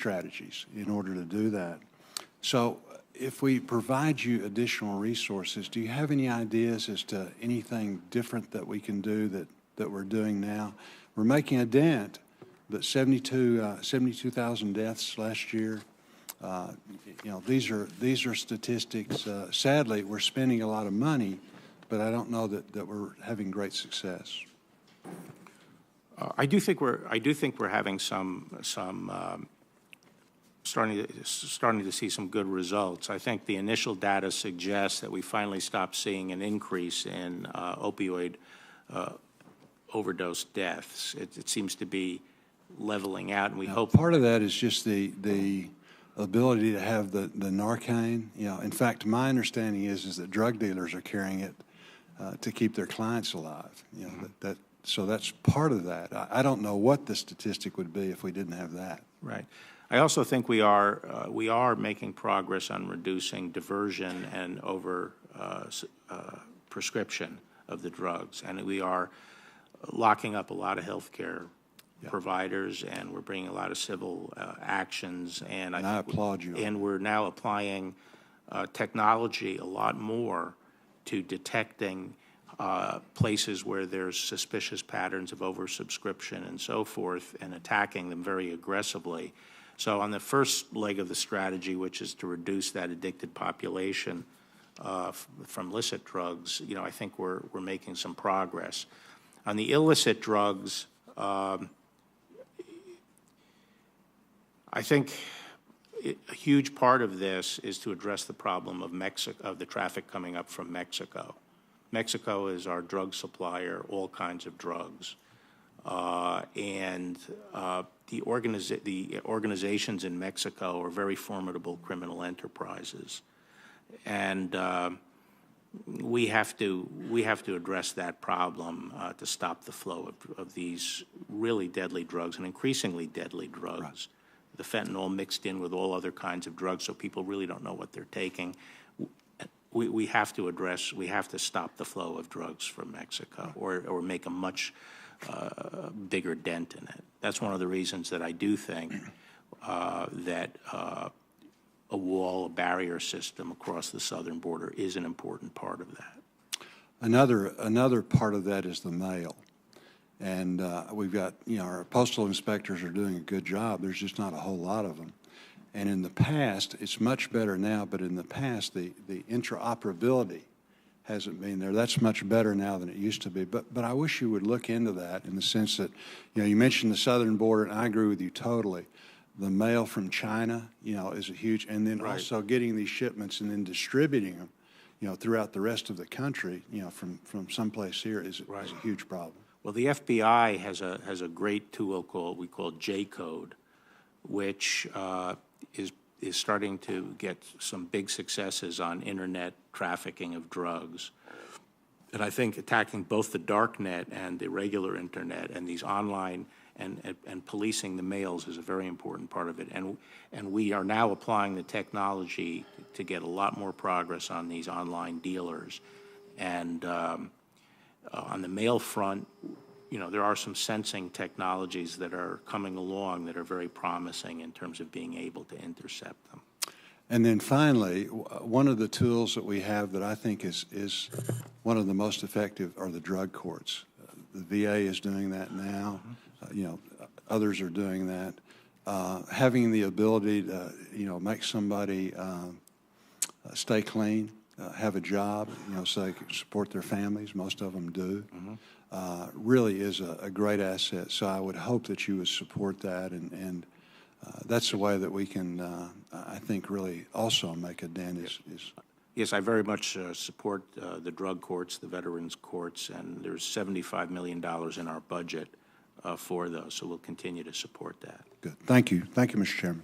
strategies in order to do that. So if we provide you additional resources, do you have any ideas as to anything different that we can do that we're doing now? We're making a dent, but 72,000 deaths last year. These are statistics. Sadly, we're spending a lot of money, but I don't know that we're having great success. I do think we're having some starting to see some good results. I think the initial data suggests that we finally stopped seeing an increase in opioid overdose deaths. It seems to be leveling out, and we hope part of that is just the ability to have the Narcan. In fact, my understanding is that drug dealers are carrying it to keep their clients alive. So that's part of that. I don't know what the statistic would be if we didn't have that. Right. I also think we are making progress on reducing diversion and over prescription of the drugs, and we are locking up a lot of healthcare providers, and we're bringing a lot of civil actions. And I applaud you. And we're now applying technology a lot more to detecting places where there's suspicious patterns of oversubscription and so forth, and attacking them very aggressively. So on the first leg of the strategy, which is to reduce that addicted population from illicit drugs, I think we're making some progress. On the illicit drugs, I think a huge part of this is to address the problem of the traffic coming up from Mexico. Mexico is our drug supplier, all kinds of drugs. The organizations in Mexico are very formidable criminal enterprises. And we have to address that problem to stop the flow of these really deadly drugs and increasingly deadly drugs. Right. The fentanyl mixed in with all other kinds of drugs, so people really don't know what they're taking. We have to stop the flow of drugs from Mexico, or make a much bigger dent in it. That's one of the reasons that I do think that a wall, a barrier system across the southern border is an important part of that. Another part of that is the mail. And we've got, our postal inspectors are doing a good job. There's just not a whole lot of them. And in the past, it's much better now, but in the past, the interoperability hasn't been there. That's much better now than it used to be. But I wish you would look into that in the sense that, you mentioned the southern border, and I agree with you totally. The mail from China, is a huge, and then also getting these shipments and then distributing them, throughout the rest of the country, from someplace here is a huge problem. Well, the FBI has a great tool we call J-Code, which is starting to get some big successes on internet trafficking of drugs. And I think attacking both the dark net and the regular internet and these online and policing the mails is a very important part of it. And we are now applying the technology to get a lot more progress on these online dealers. And on the mail front, there are some sensing technologies that are coming along that are very promising in terms of being able to intercept them. And then finally, one of the tools that we have that I think is one of the most effective are the drug courts. The VA is doing that now. Others are doing that. Having the ability to, make somebody stay clean, have a job, so they can support their families. Most of them do. Really is a great asset. So I would hope that you would support that, and that's the way that we can, I think, really also make a dent. Yes, I very much support the drug courts, the veterans courts, and there's $75 million in our budget for those. So we'll continue to support that. Good. Thank you. Thank you, Mr. Chairman.